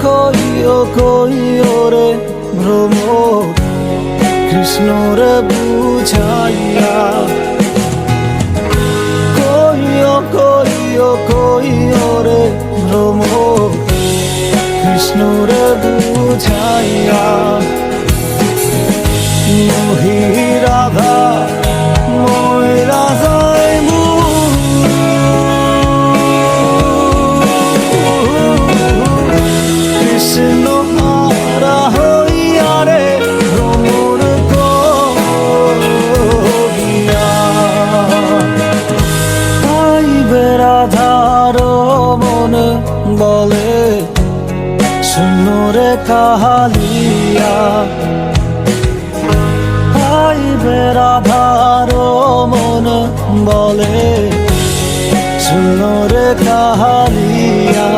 কইও রে ভ্রমর কৃষ্ণ রে বুঝাইয়া কইও রে ভ্রমর কৃষ্ণ রে বুঝাইয়া মোহি রাধা মই রাজাই কৃষ্ণ হারা হইয়া রে ভ্রমর করিয়া আইবে রাধার মনে বলে শুনো রে কাহালিয়া আইবে রাধার মন বলে শুনো রে কাহালিয়া